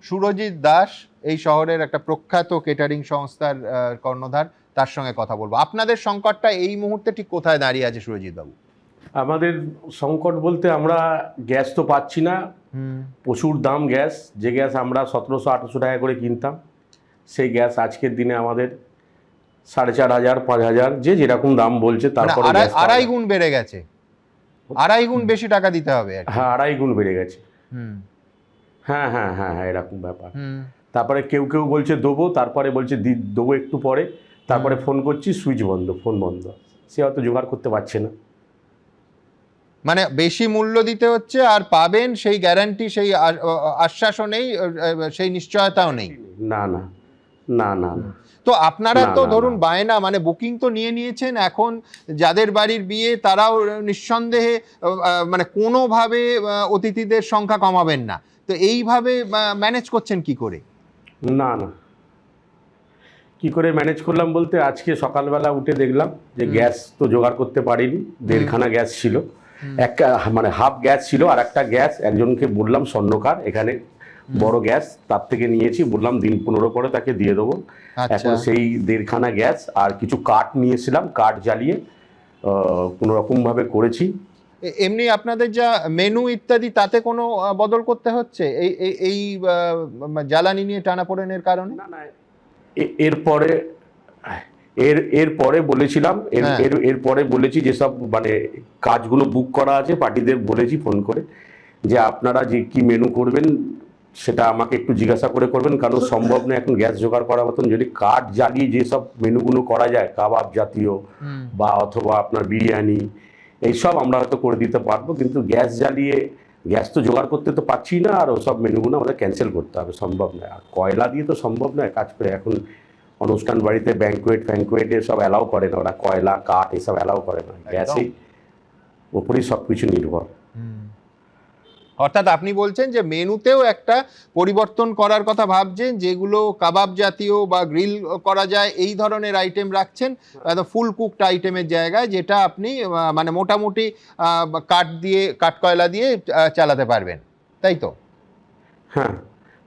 সুরজিৎ দাস এই শহরের একটা প্রখ্যাত কেটারিং সংস্থার কর্ণধার, তার সঙ্গে কথা বলবো। আপনাদের সংকটটা এই মুহূর্তে ঠিক কোথায় দাঁড়িয়ে আছে সুরজিৎ বাবু? আমাদের সংকট বলতে আমরা গ্যাস তো পাচ্ছি না, প্রচুর দাম গ্যাস। যে গ্যাস আমরা 1700-1800 টাকা করে কিনতাম, সেই গ্যাস আজকের দিনে আমাদের 4500, 5000, যে যেরকম দাম বলছে। তারপরে আড়াই গুণ বেড়ে গেছে, আড়াই গুণ বেশি টাকা দিতে হবে। হ্যাঁ, আড়াই গুণ বেড়ে গেছে। হ্যাঁ হ্যাঁ হ্যাঁ হ্যাঁ, এরকম ব্যাপার। তারপরে কেউ কেউ বলছে দেবো, তারপরে বলছে দেবো একটু পরে, তারপরে ফোন করছি সুইচ বন্ধ, ফোন বন্ধ। সে হয়তো জোগাড় করতে পারছে না। মানে বেশি মূল্য দিতে হচ্ছে, আর পাবেন সেই গ্যারান্টি, সেই আশ্বাসও নেই, সেই নিশ্চয়তাও নেই। না না না না না। তো আপনারা তো ধরুন বায়না, মানে বুকিং তো নিয়ে নিয়েছেন, এখন যাদের বাড়ির বিয়ে তারাও নিঃসন্দেহে মানে কোনোভাবে অতিথিদের সংখ্যা কমাবেন না, তো এইভাবে ম্যানেজ করছেন কি করে? না না, কি করে ম্যানেজ করলাম বলতে, আজকে সকালবেলা উঠে দেখলাম যে গ্যাস তো জোগাড় করতে পারিনি। 1.5খানা গ্যাস ছিল, একটা মানে হাফ গ্যাস ছিল, আর একটা গ্যাস একজনকে বললাম স্বর্ণকার এখানে বড় গ্যাস, তার থেকে নিয়েছি, বললাম দিন 15 পরে তাকে দিয়ে দেবো। এখন সেই 1.5খানা গ্যাস আর কিছু কাঠ নিয়েছিলাম, কাঠ জ্বালিয়ে কোনো রকম ভাবে করেছি। এমনি আপনাদের যা মেনু ইত্যাদি, তাতে কোনো বদল করতে হচ্ছে এই জ্বালানি নিয়ে টানাপোড়েনের কারণে? না না, এরপরে বলেছিলাম, এরপরে বলেছি যেসব মানে কাজগুলো বুক করা আছে, পার্টিদের বলেছি ফোন করে যে আপনারা যে কি মেনু করবেন সেটা আমাকে একটু জিজ্ঞাসা করে করবেন, কারণ সম্ভব না এখন গ্যাস জোগাড় করার মতন। যদি কাঠ জ্বালিয়ে যেসব মেনুগুলো করা যায়, কাবাব জাতীয় বা অথবা আপনার বিরিয়ানি, এইসব আমরা হয়তো করে দিতে পারবো, কিন্তু গ্যাস জ্বালিয়ে গ্যাস তো জোগাড় করতে তো পারছি না, আর ওসব মেনুগুলো আমাদের ক্যান্সেল করতে হবে, সম্ভব নয়। আর কয়লা দিয়ে তো সম্ভব নয় কাজ করে। এখন অনুষ্ঠান বাড়িতে ব্যাঙ্কুয়েট সব অ্যালাউ করে না ওরা, কয়লা কাঠ এসব অ্যালাউ করে না, গ্যাসেই ওপরই সব কিছু নির্ভর। অর্থাৎ আপনি বলছেন যে মেনুতেও একটা পরিবর্তন করার কথা ভাবছেন, যেগুলো কাবাব জাতীয় বা গ্রিল করা যায় এই ধরনের আইটেম রাখছেন ফুল কুকড আইটেমের জায়গায়, যেটা আপনি মানে মোটামুটি কাঠ কয়লা দিয়ে চালাতে পারবেন, তাই তো? হ্যাঁ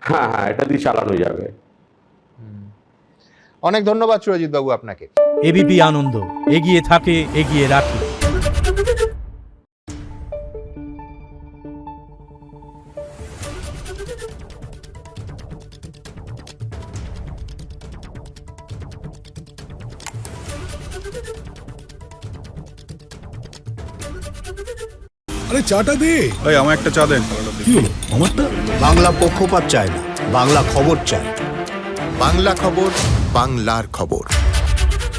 হ্যাঁ হ্যাঁ, এটা দিয়ে চালানো যাবে। অনেক ধন্যবাদ সুরজিৎ বাবু আপনাকে। এবিপি আনন্দ, এগিয়ে থাকে, এগিয়ে রাখে। আরে চাটা দে। এই আমার একটা চা দেন। কি হলো আমারটা? বাংলা পক্ষপাত চায় না, বাংলা খবর চায়। বাংলা খবর, বাংলার খবর।